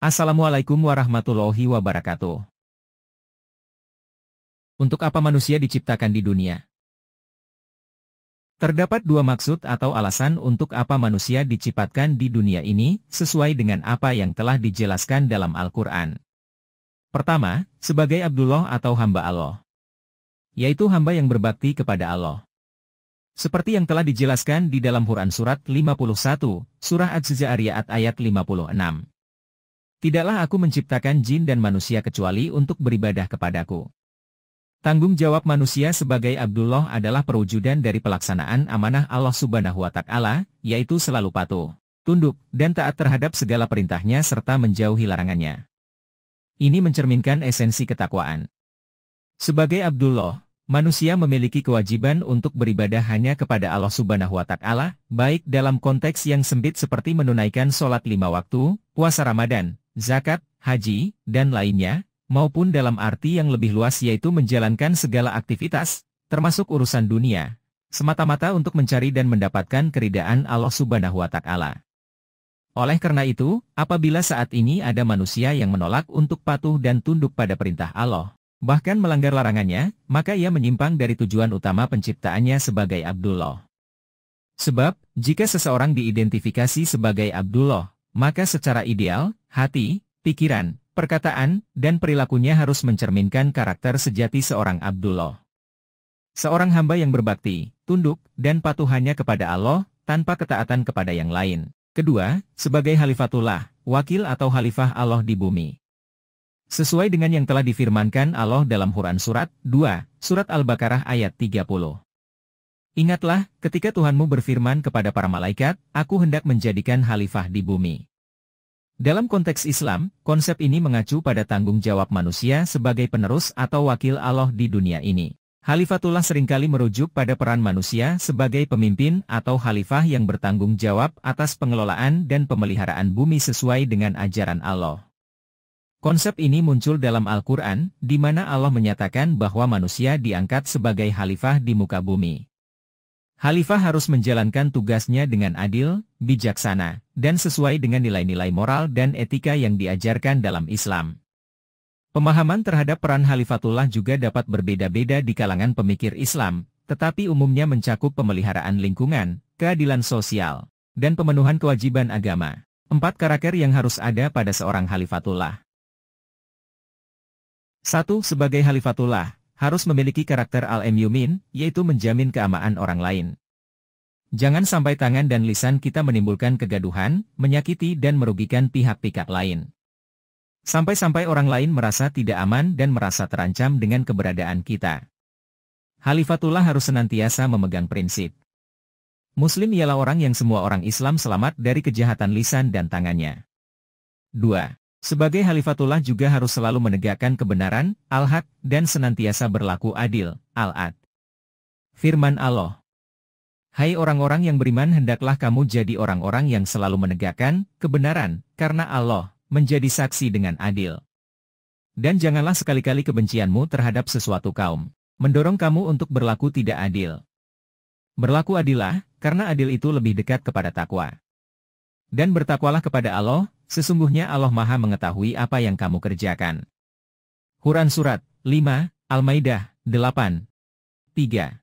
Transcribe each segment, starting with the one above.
Assalamualaikum warahmatullahi wabarakatuh. Untuk apa manusia diciptakan di dunia? Terdapat dua maksud atau alasan untuk apa manusia diciptakan di dunia ini, sesuai dengan apa yang telah dijelaskan dalam Al-Quran. Pertama, sebagai Abdullah atau hamba Allah. Yaitu hamba yang berbakti kepada Allah. Seperti yang telah dijelaskan di dalam Quran Surat 51, Surah Az-Zariyat ayat 56. Tidaklah aku menciptakan jin dan manusia kecuali untuk beribadah kepadaku. Tanggung jawab manusia sebagai Abdullah adalah perwujudan dari pelaksanaan amanah Allah Subhanahu wa Ta'ala, yaitu selalu patuh, tunduk, dan taat terhadap segala perintahnya serta menjauhi larangannya. Ini mencerminkan esensi ketakwaan. Sebagai Abdullah, manusia memiliki kewajiban untuk beribadah hanya kepada Allah Subhanahu wa Ta'ala, baik dalam konteks yang sempit seperti menunaikan sholat 5 waktu, puasa Ramadan, zakat, haji, dan lainnya, maupun dalam arti yang lebih luas yaitu menjalankan segala aktivitas, termasuk urusan dunia, semata-mata untuk mencari dan mendapatkan keridaan Allah Subhanahu wa Ta'ala. Oleh karena itu, apabila saat ini ada manusia yang menolak untuk patuh dan tunduk pada perintah Allah, bahkan melanggar larangannya, maka ia menyimpang dari tujuan utama penciptaannya sebagai Abdullah. Sebab, jika seseorang diidentifikasi sebagai Abdullah, maka secara ideal, hati, pikiran, perkataan, dan perilakunya harus mencerminkan karakter sejati seorang Abdullah. Seorang hamba yang berbakti, tunduk, dan patuh hanya kepada Allah, tanpa ketaatan kepada yang lain. Kedua, sebagai Khalifatullah, wakil atau Khalifah Allah di bumi. Sesuai dengan yang telah difirmankan Allah dalam Quran Surat 2, Surat Al-Baqarah ayat 30. Ingatlah, ketika Tuhanmu berfirman kepada para malaikat, aku hendak menjadikan khalifah di bumi. Dalam konteks Islam, konsep ini mengacu pada tanggung jawab manusia sebagai penerus atau wakil Allah di dunia ini. Khalifatullah seringkali merujuk pada peran manusia sebagai pemimpin atau khalifah yang bertanggung jawab atas pengelolaan dan pemeliharaan bumi sesuai dengan ajaran Allah. Konsep ini muncul dalam Al-Quran, di mana Allah menyatakan bahwa manusia diangkat sebagai khalifah di muka bumi. Khalifah harus menjalankan tugasnya dengan adil, bijaksana, dan sesuai dengan nilai-nilai moral dan etika yang diajarkan dalam Islam. Pemahaman terhadap peran Khalifatullah juga dapat berbeda-beda di kalangan pemikir Islam, tetapi umumnya mencakup pemeliharaan lingkungan, keadilan sosial, dan pemenuhan kewajiban agama. 4 karakter yang harus ada pada seorang Khalifatullah. 1. Sebagai Khalifatullah, harus memiliki karakter al-mu'min, yaitu menjamin keamanan orang lain. Jangan sampai tangan dan lisan kita menimbulkan kegaduhan, menyakiti dan merugikan pihak-pihak lain. Sampai-sampai orang lain merasa tidak aman dan merasa terancam dengan keberadaan kita. Khalifatullah harus senantiasa memegang prinsip. Muslim ialah orang yang semua orang Islam selamat dari kejahatan lisan dan tangannya. 2. Sebagai Khalifatullah juga harus selalu menegakkan kebenaran, al-haq, dan senantiasa berlaku adil, al-ad. Firman Allah. Hai orang-orang yang beriman, hendaklah kamu jadi orang-orang yang selalu menegakkan kebenaran, karena Allah menjadi saksi dengan adil. Dan janganlah sekali-kali kebencianmu terhadap sesuatu kaum mendorong kamu untuk berlaku tidak adil. Berlaku adillah, karena adil itu lebih dekat kepada takwa. Dan bertakwalah kepada Allah, sesungguhnya Allah Maha mengetahui apa yang kamu kerjakan. Quran Surat 5, Al-Maidah 8, 3.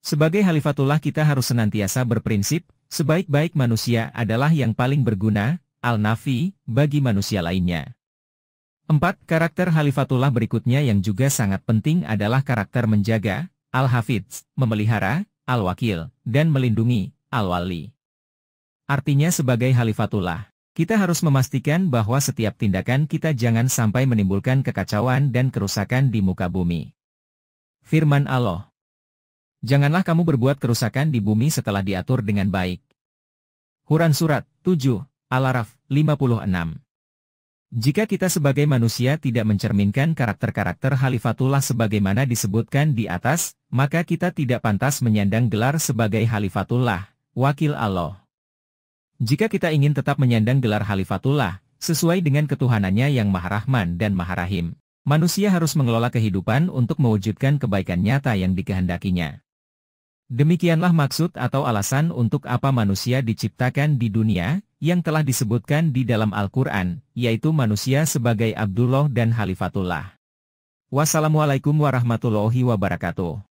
Sebagai Khalifatullah kita harus senantiasa berprinsip, sebaik-baik manusia adalah yang paling berguna, al-nafi, bagi manusia lainnya. 4. Karakter Khalifatullah berikutnya yang juga sangat penting adalah karakter menjaga, al-hafidz, memelihara, al-wakil, dan melindungi, al-wali. Artinya sebagai Khalifatullah, kita harus memastikan bahwa setiap tindakan kita jangan sampai menimbulkan kekacauan dan kerusakan di muka bumi. Firman Allah. Janganlah kamu berbuat kerusakan di bumi setelah diatur dengan baik. Quran Surat 7, Al-Araf 56. Jika kita sebagai manusia tidak mencerminkan karakter-karakter Khalifatullah sebagaimana disebutkan di atas, maka kita tidak pantas menyandang gelar sebagai Khalifatullah, wakil Allah. Jika kita ingin tetap menyandang gelar Khalifatullah, sesuai dengan ketuhanannya yang Maha Rahman dan Maha Rahim, manusia harus mengelola kehidupan untuk mewujudkan kebaikan nyata yang dikehendakinya. Demikianlah maksud atau alasan untuk apa manusia diciptakan di dunia, yang telah disebutkan di dalam Al-Quran, yaitu manusia sebagai Abdullah dan Khalifatullah. Wassalamualaikum warahmatullahi wabarakatuh.